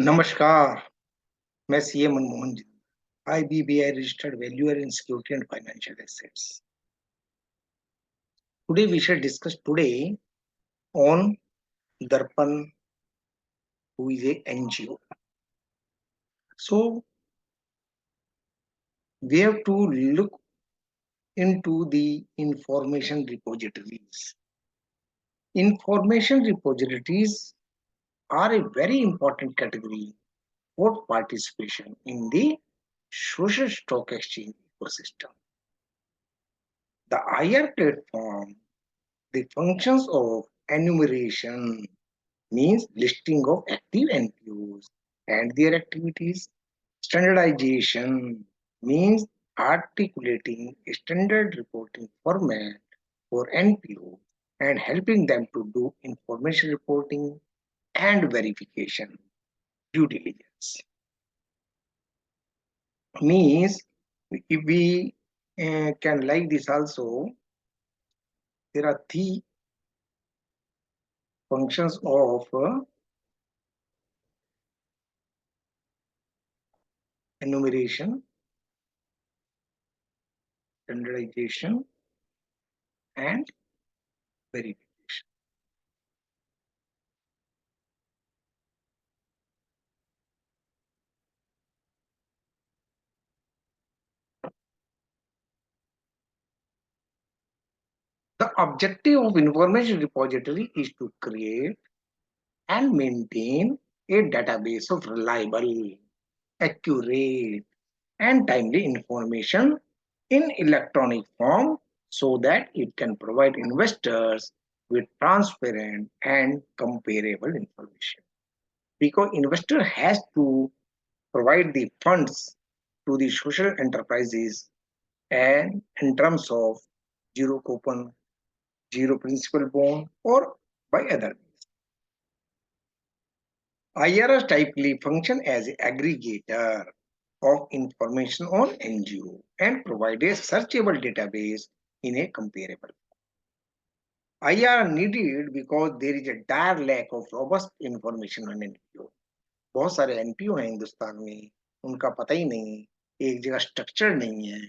नमस्कार, मैं CA Manmohan ji, IBBI registered valuer in security and financial assets. Today we shall discuss today on Darpan, who is a NGO. So we have to look into the information repositories. Information repositories are a very important category for participation in the social stock exchange ecosystem. The IR platform, the functions of enumeration means listing of active NPOs and their activities. Standardization means articulating a standard reporting format for NPO and helping them to do information reporting and verification. Due diligence means if we can like this also, there are three functions of enumeration, standardization, and verification. The objective of information repository is to create and maintain a database of reliable, accurate, and timely information in electronic form so that it can provide investors with transparent and comparable information. Because investor has to provide the funds to the social enterprises and in terms of zero coupon, zero principal bond, or by other means. IRS typically function as an aggregator of information on NGO and provide a searchable database in a comparable. IR needed because there is a dire lack of robust information on NPO. बहुत सारे NPO हैं हिंदुस्तान में, उनका पता ही नहीं, एक जगह structure नहीं है,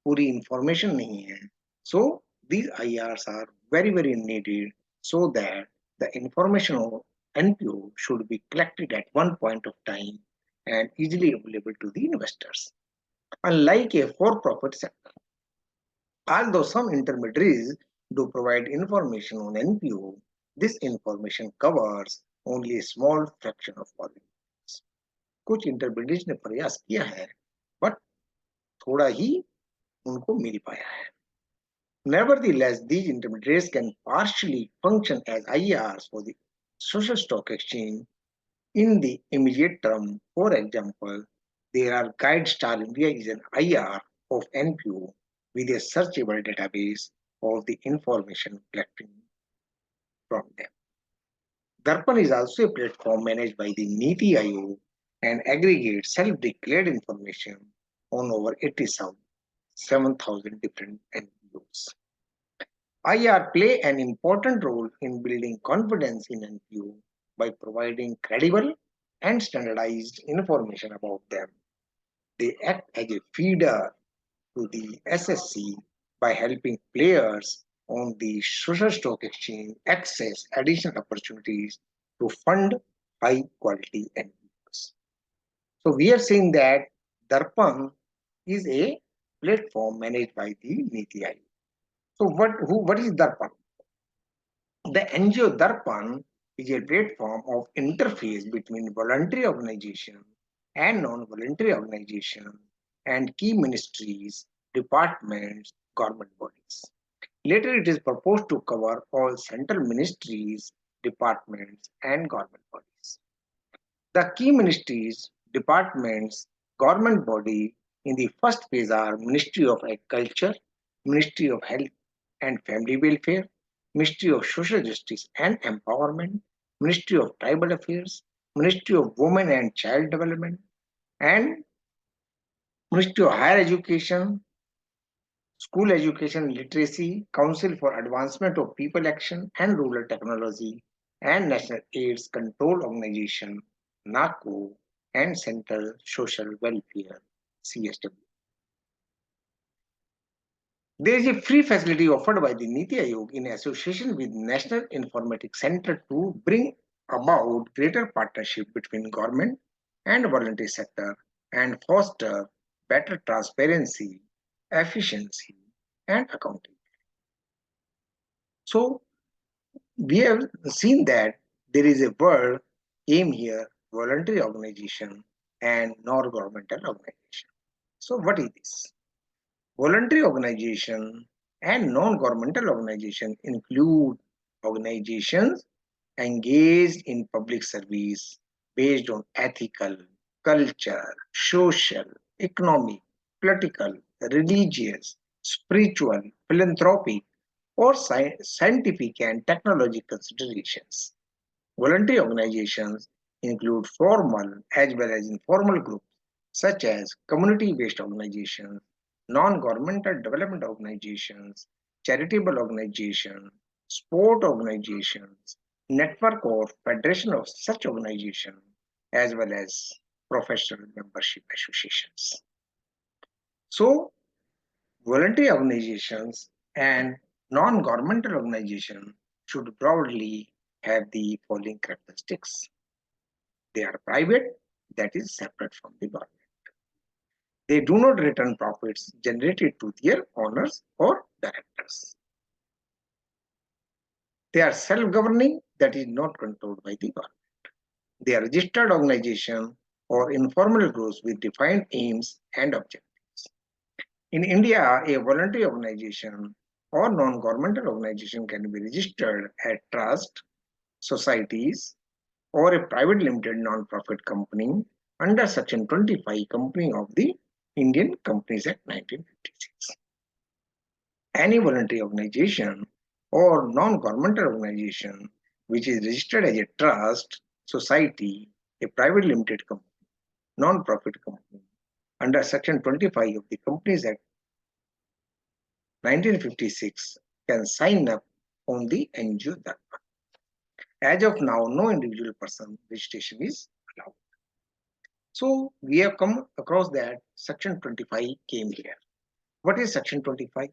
पूरी इंफॉर्मेशन नहीं है. So these IRs are very needed so that the information of NPO should be collected at one point of time and easily available to the investors. Unlike a for-profit sector, although some intermediaries do provide information on NPO, this information covers only a small fraction of volume. कुछ intermediate ने प्रयास किया है, but थोड़ा ही उनको मिल पाया है. Nevertheless, these intermediaries can partially function as IRs for the social stock exchange in the immediate term. For example, there are Guide Star India is an IR of NPO with a searchable database of the information collected from them. Darpan is also a platform managed by the Niti Aayog and aggregates self-declared information on over 87,000 different NPOs. IR play an important role in building confidence in NPO by providing credible and standardized information about them. They act as a feeder to the SSC by helping players on the social stock exchange access additional opportunities to fund high quality NPOs. So we are saying that Darpan is a platform managed by the Niti Aayog. So what is Darpan? The NGO Darpan is a platform of interface between voluntary organization and non-voluntary organization and key ministries, departments, government bodies. Later, it is proposed to cover all central ministries, departments, and government bodies. The key ministries, departments, government body in the first phase are Ministry of Agriculture, Ministry of Health and Family Welfare, Ministry of Social Justice and Empowerment, Ministry of Tribal Affairs, Ministry of Women and Child Development, and Ministry of Higher Education, School Education Literacy, Council for Advancement of People Action and Rural Technology, and National AIDS Control Organization, NACO, and Central Social Welfare CSW. There is a free facility offered by the Niti Aayog in association with National Informatics Center to bring about greater partnership between government and voluntary sector and foster better transparency, efficiency, and accounting. So we have seen that there is a word aim here, voluntary organization and non-governmental organization. So what is this? Voluntary organization and non-governmental organization include organizations engaged in public service based on ethical, culture, social, economic, political, religious, spiritual, philanthropic, or scientific and technological considerations. Voluntary organizations include formal as well as informal groups such as community-based organizations, non-governmental development organizations, charitable organizations, sport organizations, network or federation of such organizations, as well as professional membership associations. So, voluntary organizations and non-governmental organizations should broadly have the following characteristics. They are private, that is separate from the government. They do not return profits generated to their owners or directors. They are self-governing, that is not controlled by the government. They are registered organization or informal groups with defined aims and objectives. In India, a voluntary organization or non-governmental organization can be registered as trust, societies, or a private limited non-profit company under Section 25 Company of the Indian Companies Act 1956. Any voluntary organization or non-governmental organization which is registered as a trust, society, a private limited company, non-profit company under Section 25 of the Companies Act 1956 can sign up on the NGO Darpan. As of now, no individual person registration is allowed. So we have come across that Section 25 came here. What is Section 25?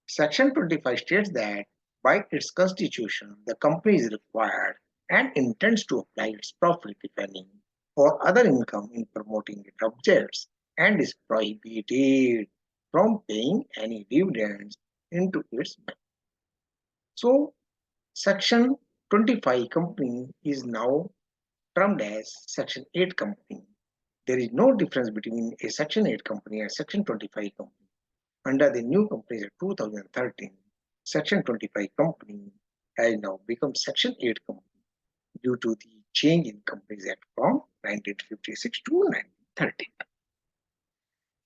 Section 25 states that by its constitution, the company is required and intends to apply its profit, if any, or other income in promoting its objects and is prohibited from paying any dividends into its bank. So, Section 25 company is now termed as Section 8 company. There is no difference between a Section 8 company and Section 25 company. Under the new Companies Act 2013, Section 25 company has now become Section 8 company due to the change in Companies Act from 1956 to 1913.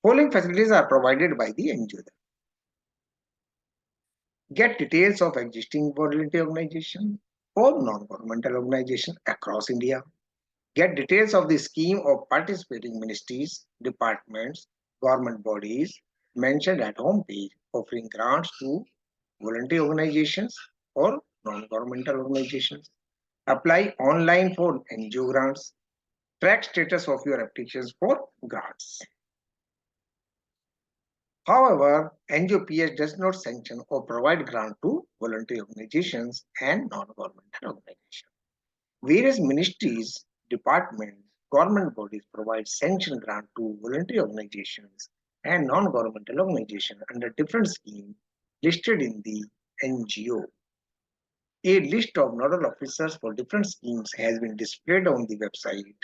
Following facilities are provided by the NGO. Get details of existing voluntary organization or non-governmental organization across India. Get details of the scheme of participating ministries, departments, government bodies mentioned at home page offering grants to voluntary organizations or non-governmental organizations. Apply online for NGO grants. Track status of your applications for grants. However, NGO-PS does not sanction or provide grant to voluntary organizations and non-governmental organizations. Various ministries, departments, government bodies provide sanction grant to voluntary organizations and non-governmental organizations under different schemes listed in the NGO. A list of nodal officers for different schemes has been displayed on the website.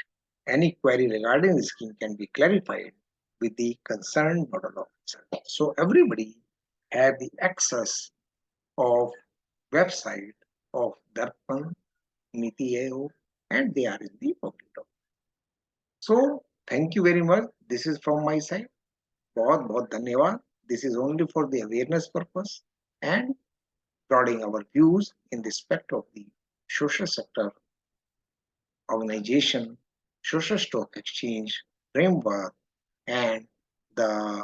Any query regarding the scheme can be clarified with the concerned nodal officer. So everybody have the access of website of Darpan, Niti Aayog, and they are in the public domain. So thank you very much. This is from my side. बहुत बहुत धन्यवाद. This is only for the awareness purpose and broadening our views in respect of the social sector organization, social stock exchange framework, and the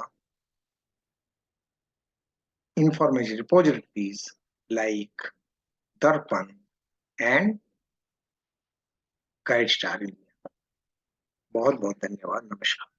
information repositories like Darpan and GuideStar India. बहुत बहुत धन्यवाद। नमस्कार।